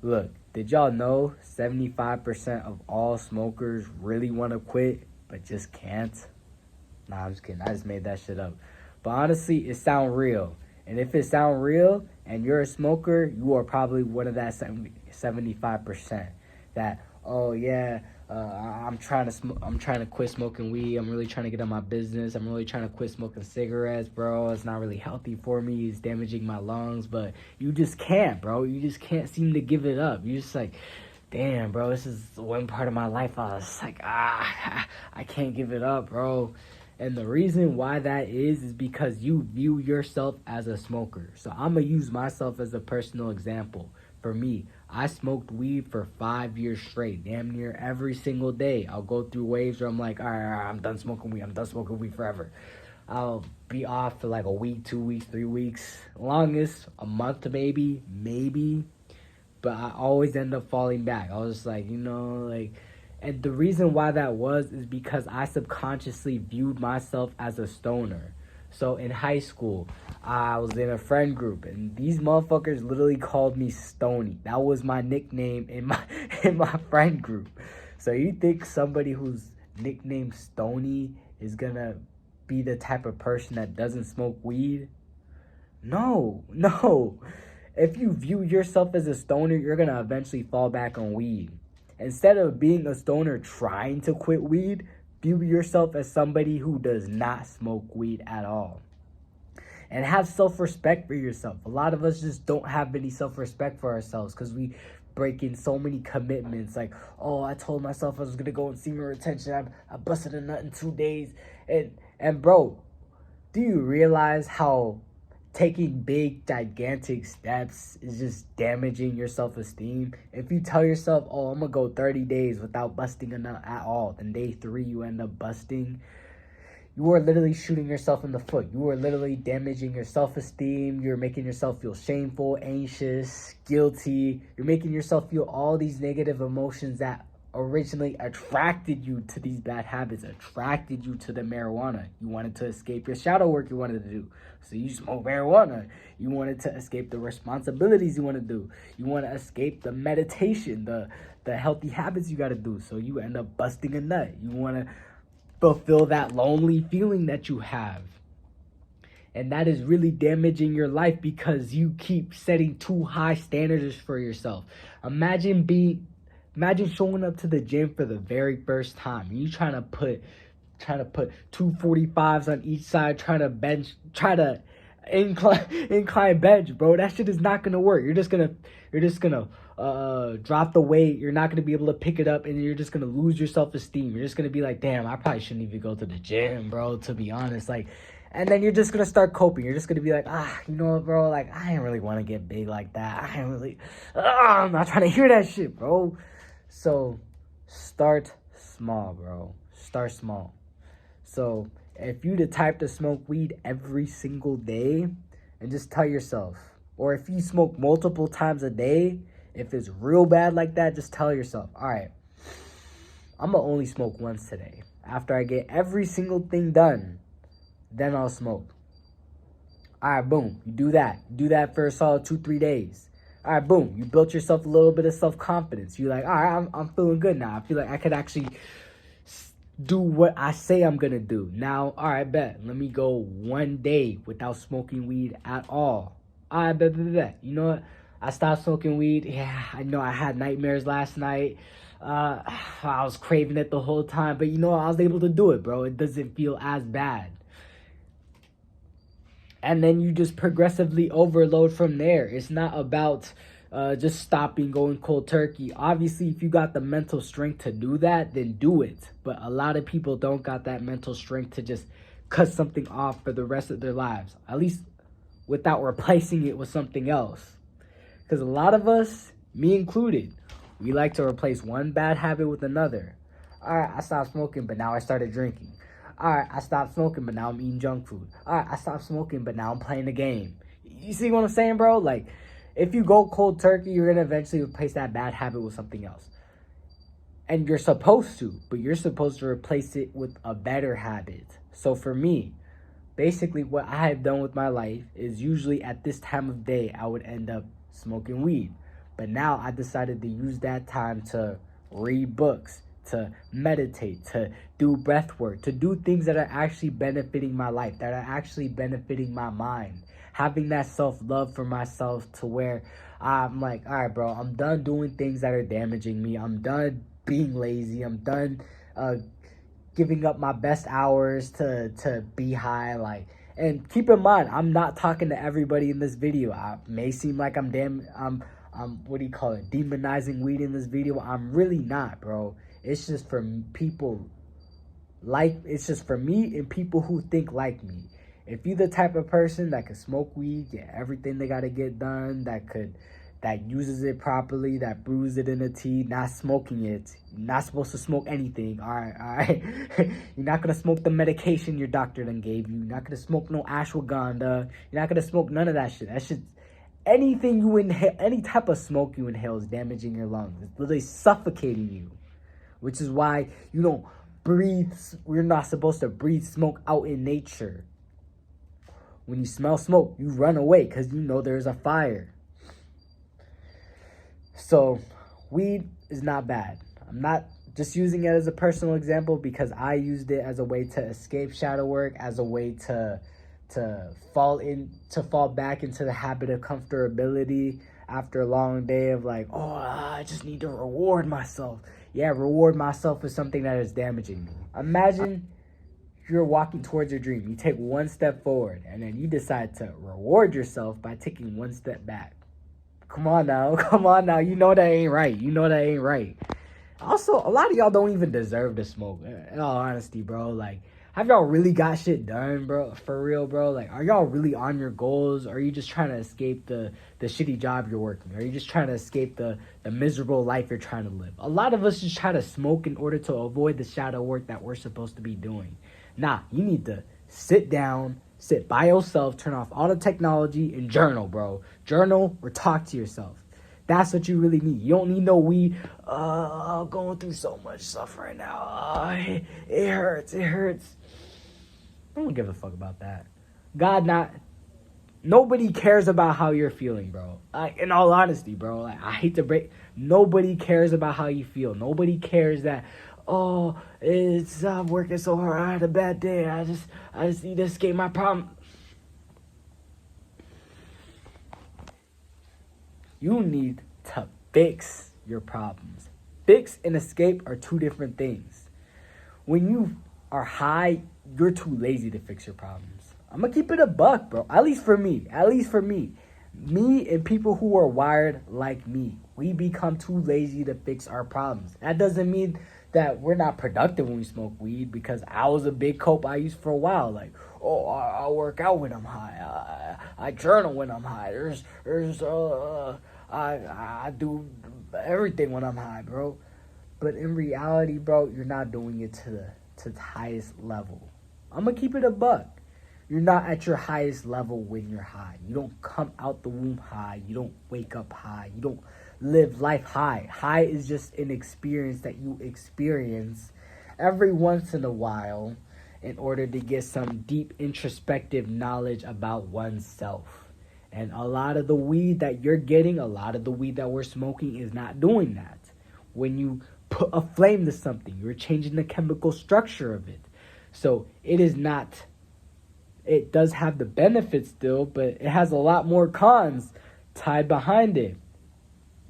Look, did y'all know 75% of all smokers really want to quit, but just can't? Nah, I'm just kidding. I just made that shit up. But honestly, it sound real. And if it sound real and you're a smoker, you are probably one of that 75% that, oh yeah, I'm trying to quit smoking weed. I'm really trying to get on my business. I'm really trying to quit smoking cigarettes, bro. It's not really healthy for me. It's damaging my lungs. But you just can't, bro. You just can't seem to give it up. You just like, damn, bro, this is one part of my life. I was like, I can't give it up, bro. And the reason why that is because you view yourself as a smoker. So I'm going to use myself as a personal example. For me, I smoked weed for 5 years straight, damn near every single day. I'll go through waves where I'm like, all right, I'm done smoking weed. I'm done smoking weed forever. I'll be off for like a week, 2 weeks, 3 weeks. Longest, a month maybe. But I always end up falling back. I was just like, and the reason why that was is because I subconsciously viewed myself as a stoner. So in high school, I was in a friend group, and these motherfuckers literally called me Stony. That was my nickname in my friend group. So you think somebody who's nicknamed Stony is gonna be the type of person that doesn't smoke weed? No. If you view yourself as a stoner, you're gonna eventually fall back on weed. Instead of being a stoner trying to quit weed, view yourself as somebody who does not smoke weed at all. And have self-respect for yourself. A lot of us just don't have any self-respect for ourselves because we break in so many commitments. Like, oh, I told myself I was going to go in semen retention. I busted a nut in 2 days. And bro, do you realize how taking big, gigantic steps is just damaging your self-esteem? If you tell yourself, oh, I'm going to go 30 days without busting a nut at all, then day 3 you end up busting, you are literally shooting yourself in the foot. You are literally damaging your self-esteem. You're making yourself feel shameful, anxious, guilty. You're making yourself feel all these negative emotions that originally attracted you to these bad habits, attracted you to the marijuana. You wanted to escape your shadow work you wanted to do, so you smoke marijuana. You wanted to escape the responsibilities you want to do. You want to escape the meditation, the healthy habits you got to do, so you end up busting a nut. You want to fulfill that lonely feeling that you have. And that is really damaging your life because you keep setting too high standards for yourself. Imagine showing up to the gym for the very first time. You trying to put 245s on each side, trying to incline bench, bro. That shit is not gonna work. You're just gonna drop the weight. You're not gonna be able to pick it up, and you're just gonna lose your self-esteem. You're just gonna be like, damn, I probably shouldn't even go to the gym, bro, to be honest. Like, and then you're just gonna start coping. You're just gonna be like, you know what, bro? Like, I didn't really want to get big like that. I'm not trying to hear that shit, bro. So start small, bro. Start small. So if you the type to smoke weed every single day, and just tell yourself, or if you smoke multiple times a day, if it's real bad like that, just tell yourself, all right, I'm gonna only smoke once today. After I get every single thing done, then I'll smoke. All right, boom. You do that. You do that for a solid 2-3 days. All right, boom. You built yourself a little bit of self-confidence. You're like, all right, I'm feeling good now. I feel like I could actually do what I say I'm going to do. Now, all right, bet. Let me go 1 day without smoking weed at all. All right, bet. You know what? I stopped smoking weed. Yeah, I know I had nightmares last night. I was craving it the whole time. But you know what? I was able to do it, bro. It doesn't feel as bad. And then you just progressively overload from there. It's not about just stopping, going cold turkey. Obviously, if you got the mental strength to do that, then do it. But a lot of people don't got that mental strength to just cut something off for the rest of their lives. At least without replacing it with something else. Because a lot of us, me included, we like to replace one bad habit with another. All right, I stopped smoking, but now I started drinking. All right, I stopped smoking, but now I'm eating junk food. All right, I stopped smoking, but now I'm playing the game. You see what I'm saying, bro? Like, if you go cold turkey, you're going to eventually replace that bad habit with something else. And you're supposed to, but you're supposed to replace it with a better habit. So for me, basically what I have done with my life is usually at this time of day, I would end up smoking weed. But now I decided to use that time to read books, to meditate, to do breath work, to do things that are actually benefiting my life, that are actually benefiting my mind. Having that self-love for myself to where I'm like, all right, bro, I'm done doing things that are damaging me. I'm done being lazy. I'm done giving up my best hours to be high. Like, and keep in mind, I'm not talking to everybody in this video. I may seem like I'm what do you call it, demonizing weed in this video. I'm really not, bro. It's just for people it's just for me and people who think like me. If you're the type of person that can smoke weed, get everything they gotta get done, that uses it properly, that brews it in a tea, not smoking it. You're not supposed to smoke anything. All right. You're not gonna smoke the medication your doctor done gave you. You're not gonna smoke no ashwagandha. You're not gonna smoke none of that shit. That shit, anything you inhale, any type of smoke you inhale is damaging your lungs. It's literally suffocating you, which is why you don't breathe. We're not supposed to breathe smoke out in nature. When you smell smoke, you run away because you know there's a fire. So, weed is not bad. I'm not just using it as a personal example because I used it as a way to escape shadow work, as a way to fall back into the habit of comfortability after a long day of like, oh, I just need to reward myself. Yeah, reward myself with something that is damaging me. Imagine you're walking towards your dream. You take one step forward and then you decide to reward yourself by taking one step back. Come on now. You know that ain't right. Also, a lot of y'all don't even deserve to smoke. In all honesty, bro. Like, have y'all really got shit done, bro? For real, bro? Like, are y'all really on your goals? Or are you just trying to escape the shitty job you're working? Are you just trying to escape the miserable life you're trying to live? A lot of us just try to smoke in order to avoid the shadow work that we're supposed to be doing. Nah, you need to sit down, sit by yourself, turn off all the technology, and journal, bro. Journal or talk to yourself. That's what you really need. You don't need no weed. I'm going through so much stuff right now. It hurts. I don't give a fuck about that. Nobody cares about how you're feeling, bro. In all honesty, bro. Like, I hate to break. Nobody cares about how you feel. Nobody cares that, oh, I'm working so hard. I had a bad day. I just need to escape my problem. You need to fix your problems. Fix and escape are two different things. When you are high, you're too lazy to fix your problems. I'm going to keep it a buck, bro. At least for me. Me and people who are wired like me. We become too lazy to fix our problems. That doesn't mean that we're not productive when we smoke weed, because I was a big cope I used for a while. Like, oh, I work out when I'm high. I journal when I'm high. I do everything when I'm high, bro. But in reality, bro, you're not doing it to the highest level. I'm going to keep it a buck. You're not at your highest level when you're high. You don't come out the womb high. You don't wake up high. You don't live life high. High is just an experience that you experience every once in a while in order to get some deep introspective knowledge about oneself. And a lot of the weed that you're getting, a lot of the weed that we're smoking is not doing that. When you put a flame to something, you're changing the chemical structure of it. So it does have the benefits still, but it has a lot more cons tied behind it.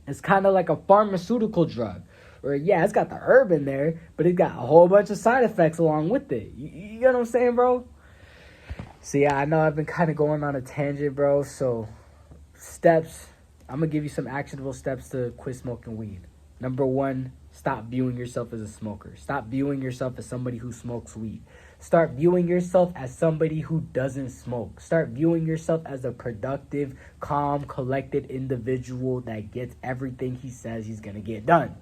It's kind of like a pharmaceutical drug. Or yeah, it's got the herb in there, but it got a whole bunch of side effects along with it. You know what I'm saying, bro? So yeah, I know I've been kind of going on a tangent, bro. So steps, I'm going to give you some actionable steps to quit smoking weed. Number 1, stop viewing yourself as a smoker. Stop viewing yourself as somebody who smokes weed. Start viewing yourself as somebody who doesn't smoke. Start viewing yourself as a productive, calm, collected individual that gets everything he says he's going to get done.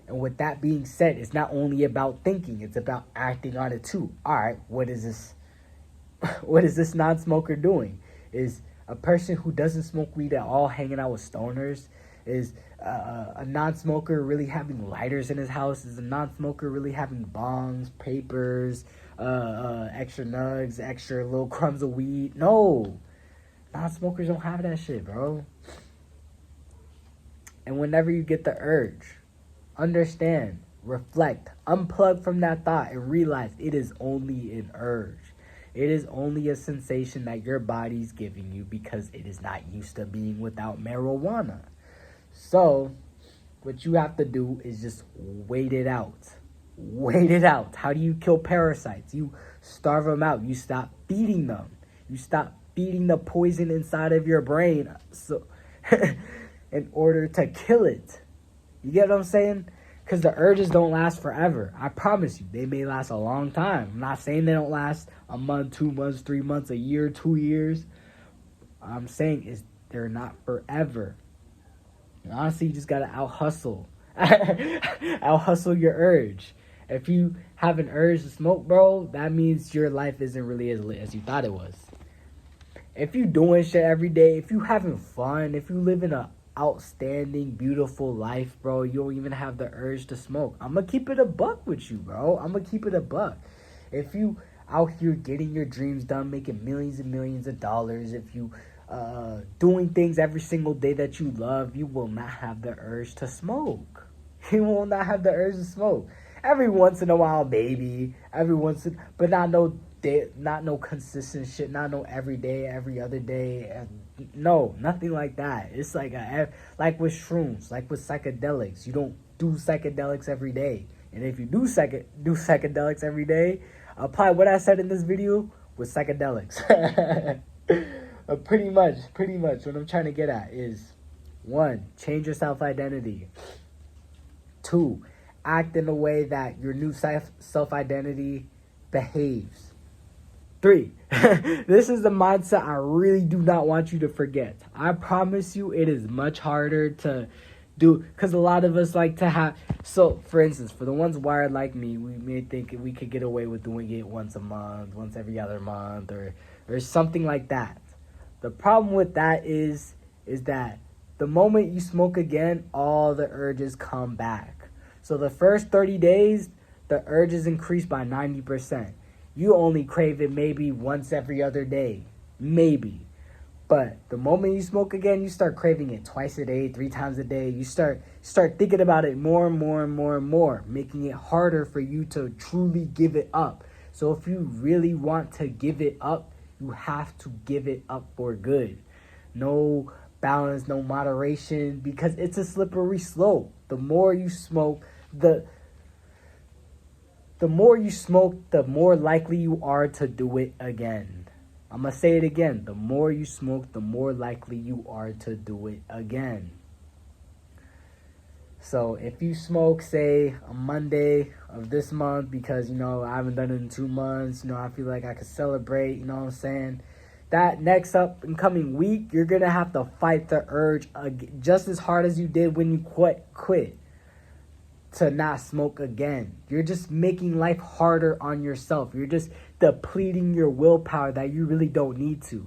And with that being said, it's not only about thinking, it's about acting on it too. All right, what is this? What is this non-smoker doing? Is a person who doesn't smoke weed at all hanging out with stoners? Is a non-smoker really having lighters in his house? Is a non-smoker really having bongs, papers, extra nugs, extra little crumbs of weed? No. Non-smokers don't have that shit, bro. And whenever you get the urge, understand, reflect, unplug from that thought, and realize it is only an urge. It is only a sensation that your body's giving you because it is not used to being without marijuana. So, what you have to do is just wait it out. Wait it out. How do you kill parasites? You starve them out. You stop feeding them. You stop feeding the poison inside of your brain so in order to kill it. You get what I'm saying? Because the urges don't last forever. I promise you, they may last a long time. I'm not saying they don't last a month, 2 months, 3 months, a year, 2 years. I'm saying is they're not forever. And honestly, you just gotta out-hustle. Out-hustle your urge. If you have an urge to smoke, bro, that means your life isn't really as lit as you thought it was. If you doing shit every day, if you having fun, if you living a outstanding, beautiful life, bro, you don't even have the urge to smoke. I'm gonna keep it a buck with you, bro. I'm gonna keep it a buck. If you out here getting your dreams done, making millions and millions of dollars, if you doing things every single day that you love, you will not have the urge to smoke. You will not have the urge to smoke. Every once in a while, maybe. But not no day, not no consistent shit. Not no every day, every other day. No, nothing like that. It's like like with shrooms, like with psychedelics. You don't do psychedelics every day. And if you do psychedelics every day, apply what I said in this video with psychedelics. Pretty much. What I'm trying to get at is 1, change your self-identity. 2, act in a way that your new self-identity behaves. 3, this is the mindset I really do not want you to forget. I promise you it is much harder to do because a lot of us like to have. So, for instance, for the ones wired like me, we may think we could get away with doing it once a month, once every other month, or something like that. The problem with that is that the moment you smoke again, all the urges come back. So the first 30 days, the urges increase by 90%. You only crave it maybe once every other day. Maybe. But the moment you smoke again, you start craving it twice a day, 3 times a day. You start thinking about it more and more, making it harder for you to truly give it up. So if you really want to give it up, you have to give it up for good. No balance, no moderation, because it's a slippery slope. The more you smoke, the more likely you are to do it again. I'm going to say it again. The more you smoke, the more likely you are to do it again. So if you smoke, say, a Monday of this month because, I haven't done it in 2 months, I feel like I could celebrate, you know what I'm saying? That next up and coming week, you're going to have to fight the urge just as hard as you did when you quit to not smoke again. You're just making life harder on yourself. You're just depleting your willpower that you really don't need to.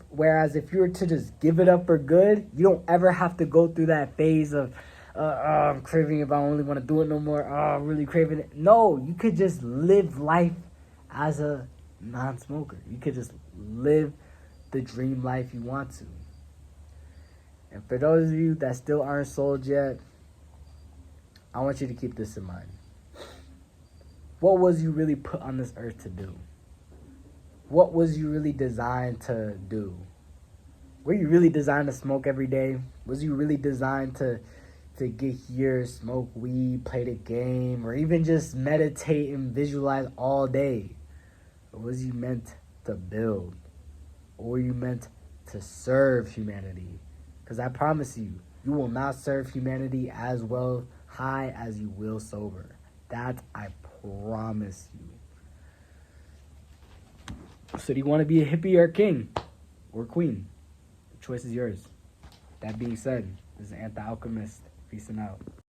Whereas if you were to just give it up for good, you don't ever have to go through that phase of, I'm craving it, but I only want to do it no more. I'm really craving it. No, you could just live life as a non-smoker. You could just live the dream life you want to. And for those of you that still aren't sold yet, I want you to keep this in mind. What was you really put on this earth to do? What was you really designed to do? Were you really designed to smoke every day? Was you really designed to get here, smoke weed, play the game, or even just meditate and visualize all day? Or was you meant to build? Or were you meant to serve humanity? Because I promise you, you will not serve humanity as well high as you will sober. That I promise you. So do you want to be a hippie or a king? Or queen? The choice is yours. That being said, this is Antthealchemist. Peace and out.